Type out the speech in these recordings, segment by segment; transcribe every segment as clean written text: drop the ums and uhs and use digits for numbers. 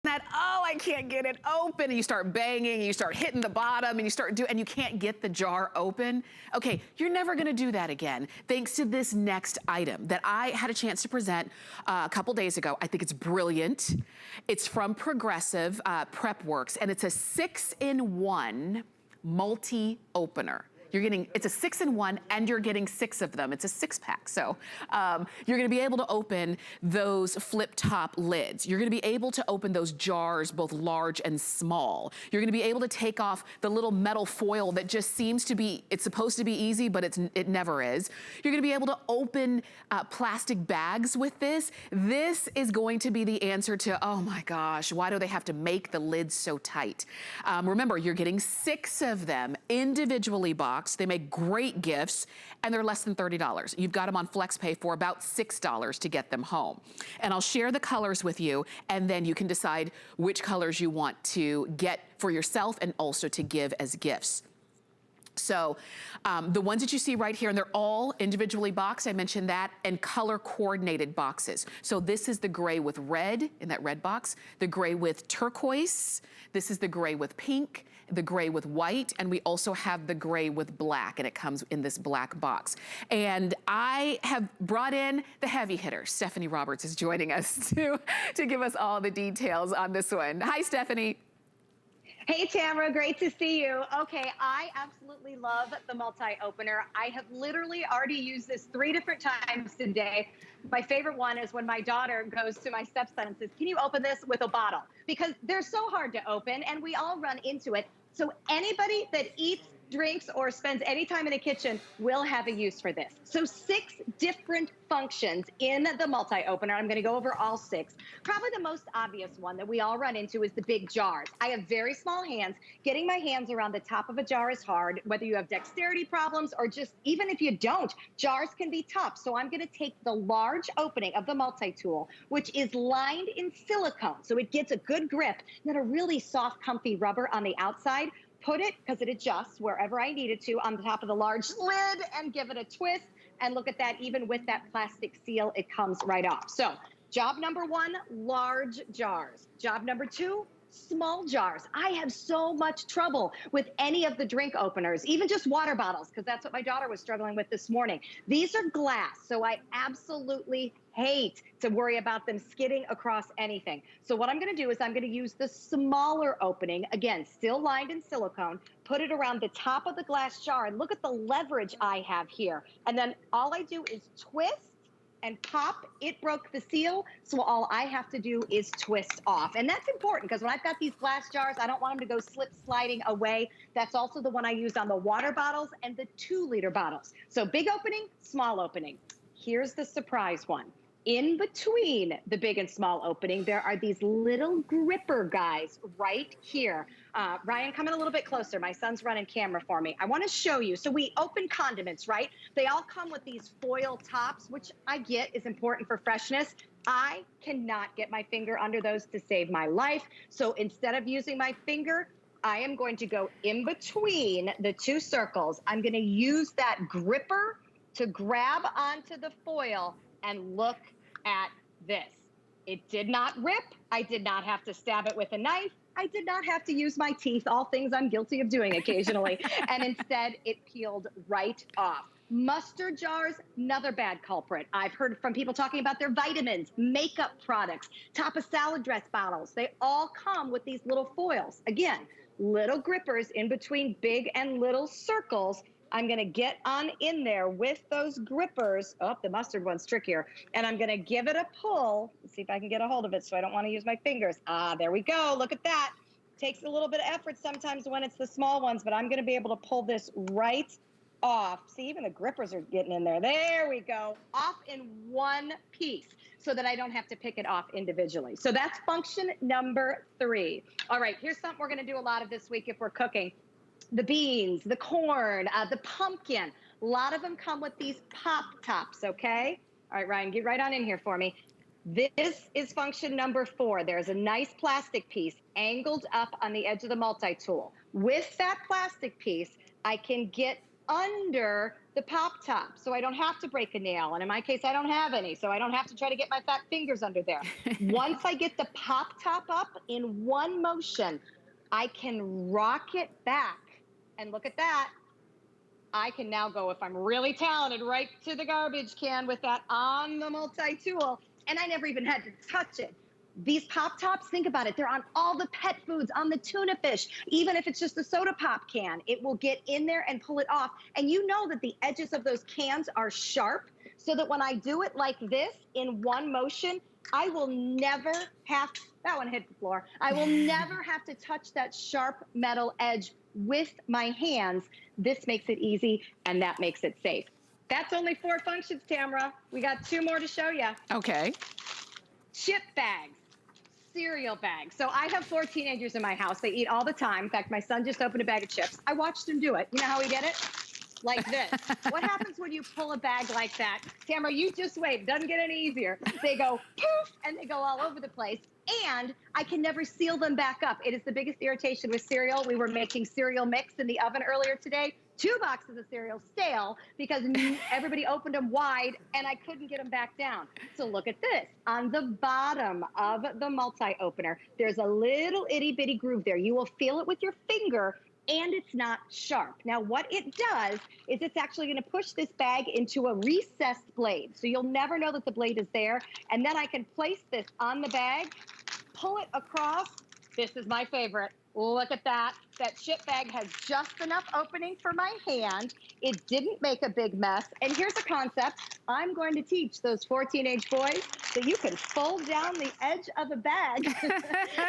that, oh, I can't get it open, and you start banging, and you start hitting the bottom, and you start doing, and you can't get the jar open. Okay, you're never gonna do that again, thanks to this next item that I had a chance to present a couple days ago. I think it's brilliant. It's from Progressive, Prepworks, and it's a 6-in-1 multi-opener. You're getting, it's a 6-in-1 and you're getting 6 of them. It's a 6-pack. So you're gonna be able to open those flip top lids. You're gonna be able to open those jars, both large and small. You're gonna be able to take off the little metal foil that just seems to be, it's supposed to be easy, but it never is. You're gonna be able to open plastic bags with this. This is going to be the answer to, oh my gosh, why do they have to make the lids so tight? Remember, you're getting 6 of them individually boxed. They make great gifts, and they're less than $30. You've got them on FlexPay for about $6 to get them home. And I'll share the colors with you, and then you can decide which colors you want to get for yourself and also to give as gifts. So the ones that you see right here, and they're all individually boxed, I mentioned that, and color coordinated boxes. So this is the gray with red in that red box, the gray with turquoise, this is the gray with pink, the gray with white, and we also have the gray with black, and it comes in this black box. And I have brought in the heavy hitter. Stephanie Roberts is joining us to give us all the details on this one. Hi, Stephanie. Hey, Tamara, great to see you. Okay, I absolutely love the multi-opener. I have literally already used this 3 different times today. My favorite one is when my daughter goes to my stepson and says, can you open this with a bottle? Because they're so hard to open, and we all run into it. So anybody that eats, drinks, or spends any time in the kitchen will have a use for this. So 6 different functions in the multi-opener. I'm gonna go over all 6. Probably the most obvious one that we all run into is the big jars. I have very small hands. Getting my hands around the top of a jar is hard, whether you have dexterity problems or just, even if you don't, jars can be tough. So I'm gonna take the large opening of the multi-tool, which is lined in silicone, so it gets a good grip, then a really soft, comfy rubber on the outside. Put it, because it adjusts wherever I need it to, on the top of the large lid, and give it a twist. And look at that, even with that plastic seal, it comes right off. So job number 1, large jars. Job number 2, small jars. I have so much trouble with any of the drink openers, even just water bottles, because that's what my daughter was struggling with this morning. These are glass, so I absolutely hate to worry about them skidding across anything. So what I'm gonna do is I'm gonna use the smaller opening, again, still lined in silicone, put it around the top of the glass jar, and look at the leverage I have here. And then all I do is twist and pop. It broke the seal, so all I have to do is twist off. And that's important, because when I've got these glass jars, I don't want them to go slip sliding away. That's also the one I use on the water bottles and the 2-liter bottles. So big opening, small opening. Here's the surprise one. In between the big and small opening, there are these little gripper guys right here. Ryan, come in a little bit closer. My son's running camera for me. I want to show you. So we open condiments, right? They all come with these foil tops, which I get is important for freshness. I cannot get my finger under those to save my life. So instead of using my finger, I am going to go in between the 2 circles. I'm going to use that gripper to grab onto the foil, and look at this. It did not rip. I did not have to stab it with a knife. I did not have to use my teeth, all things I'm guilty of doing occasionally. And instead, it peeled right off. Mustard jars, another bad culprit. I've heard from people talking about their vitamins, makeup products, top of salad dress bottles. They all come with these little foils. Again, little grippers in between big and little circles. I'm gonna get on in there with those grippers. Oh, the mustard one's trickier. And I'm gonna give it a pull. Let's see if I can get a hold of it so I don't wanna use my fingers. Ah, there we go, look at that. Takes a little bit of effort sometimes when it's the small ones, but I'm gonna be able to pull this right off. See, even the grippers are getting in there. There we go, off in one piece so that I don't have to pick it off individually. So that's function number 3. All right, here's something we're gonna do a lot of this week if we're cooking. The beans, the corn, the pumpkin. A lot of them come with these pop tops, okay? All right, Ryan, get right on in here for me. This is function number 4. There's a nice plastic piece angled up on the edge of the multi-tool. With that plastic piece, I can get under the pop top, so I don't have to break a nail. And in my case, I don't have any, so I don't have to try to get my fat fingers under there. Once I get the pop top up in one motion, I can rock it back. And look at that. I can now go, if I'm really talented, right to the garbage can with that on the multi-tool. And I never even had to touch it. These pop tops, think about it, they're on all the pet foods, on the tuna fish. Even if it's just a soda pop can, it will get in there and pull it off. And you know that the edges of those cans are sharp, so that when I do it like this in one motion, I will never have, that one hit the floor, I will never have to touch that sharp metal edge with my hands. This makes it easy, and that makes it safe. That's only 4 functions, Tamara. We got 2 more to show you. Okay. Chip bags, cereal bags. So I have 4 teenagers in my house. They eat all the time. In fact, my son just opened a bag of chips. I watched him do it. You know how he did it? Like this. What happens when you pull a bag like that? Tamara, you just wait. Doesn't get any easier. They go poof, and they go all over the place. And I can never seal them back up. It is the biggest irritation with cereal. We were making cereal mix in the oven earlier today. 2 boxes of cereal stale because everybody opened them wide and I couldn't get them back down. So look at this. On the bottom of the multi-opener, there's a little itty bitty groove there. You will feel it with your finger, and it's not sharp. Now, what it does is it's actually gonna push this bag into a recessed blade. So you'll never know that the blade is there. And then I can place this on the bag, pull it across. This is my favorite. Look at that. That chip bag has just enough opening for my hand. It didn't make a big mess. And here's a concept. I'm going to teach those 4 teenage boys that you can fold down the edge of a bag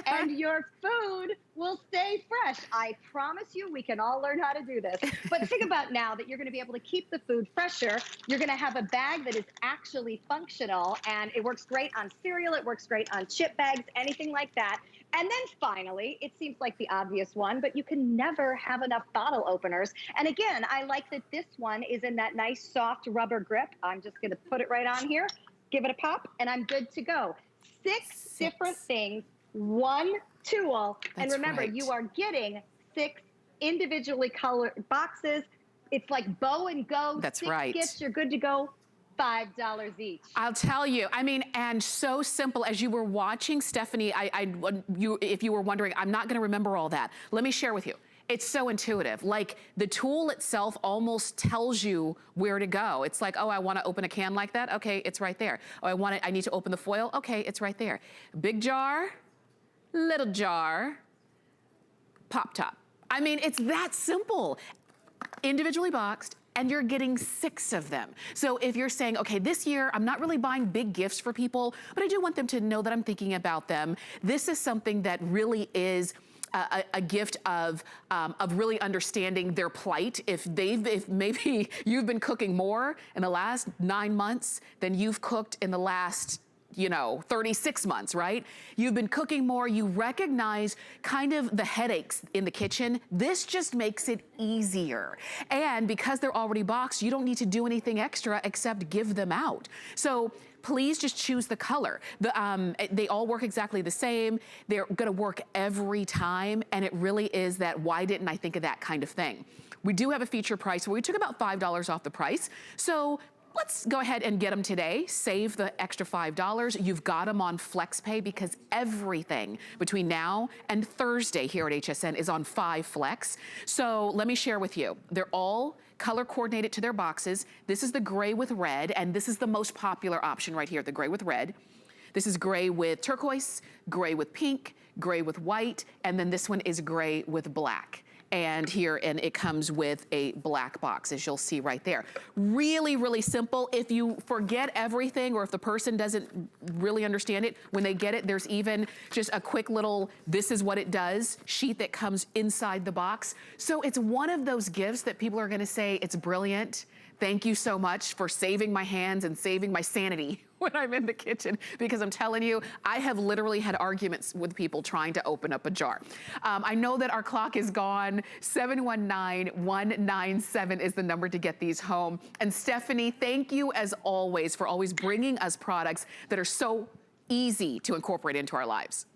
and your food will stay fresh. I promise you, we can all learn how to do this. But think about now that you're going to be able to keep the food fresher. You're going to have a bag that is actually functional, and it works great on cereal. It works great on chip bags, anything like that. And then finally, it seems like the obvious one, but you can never have enough bottle openers. And again, I like that this one is in that nice soft rubber grip. I'm just going to put it right on here, give it a pop, and I'm good to go. 6 different things, 1 tool. And remember, you are getting 6 individually colored boxes. It's like bow and go. That's 6 right. gifts, you're good to go. $5 each. I'll tell you, I mean, and so simple. As you were watching, Stephanie, if you were wondering, I'm not gonna remember all that. Let me share with you. It's so intuitive. Like, the tool itself almost tells you where to go. It's like, oh, I wanna open a can like that? Okay, it's right there. Oh, I need to open the foil? Okay, it's right there. Big jar, little jar, pop top. I mean, it's that simple. Individually boxed, and you're getting 6 of them. So if you're saying, okay, this year, I'm not really buying big gifts for people, but I do want them to know that I'm thinking about them. This is something that really is a gift of really understanding their plight. If maybe you've been cooking more in the last 9 months than you've cooked in the last 36 months, right? You've been cooking more, you recognize kind of the headaches in the kitchen. This just makes it easier. And because they're already boxed, you don't need to do anything extra except give them out. So please just choose the color. They all work exactly the same. They're gonna work every time, and it really is that why didn't I think of that kind of thing. We do have a feature price where we took about $5 off the price. So let's go ahead and get them today. Save the extra $5. You've got them on FlexPay because everything between now and Thursday here at HSN is on 5 Flex. So let me share with you. They're all color coordinated to their boxes. This is the gray with red, and this is the most popular option right here, the gray with red. This is gray with turquoise, gray with pink, gray with white, and then this one is gray with black. And it comes with a black box, as you'll see right there. Really, really simple. If you forget everything, or if the person doesn't really understand it, when they get it, there's even just a quick little, this is what it does, sheet that comes inside the box. So it's one of those gifts that people are gonna say, it's brilliant. Thank you so much for saving my hands and saving my sanity when I'm in the kitchen, because I'm telling you, I have literally had arguments with people trying to open up a jar. I know that our clock is gone. 719-197 is the number to get these home. And Stephanie, thank you as always for always bringing us products that are so easy to incorporate into our lives.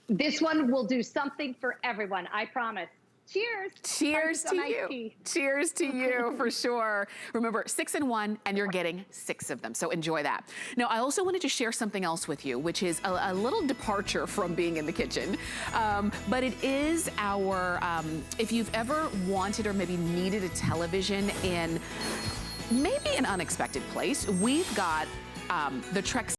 This one will do something for everyone, I promise. Cheers. Cheers to you. Tea. Cheers to you, for sure. Remember, 6-in-1, and you're getting 6 of them, so enjoy that. Now, I also wanted to share something else with you, which is a little departure from being in the kitchen, but it is our, if you've ever wanted or maybe needed a television in maybe an unexpected place, we've got the Trek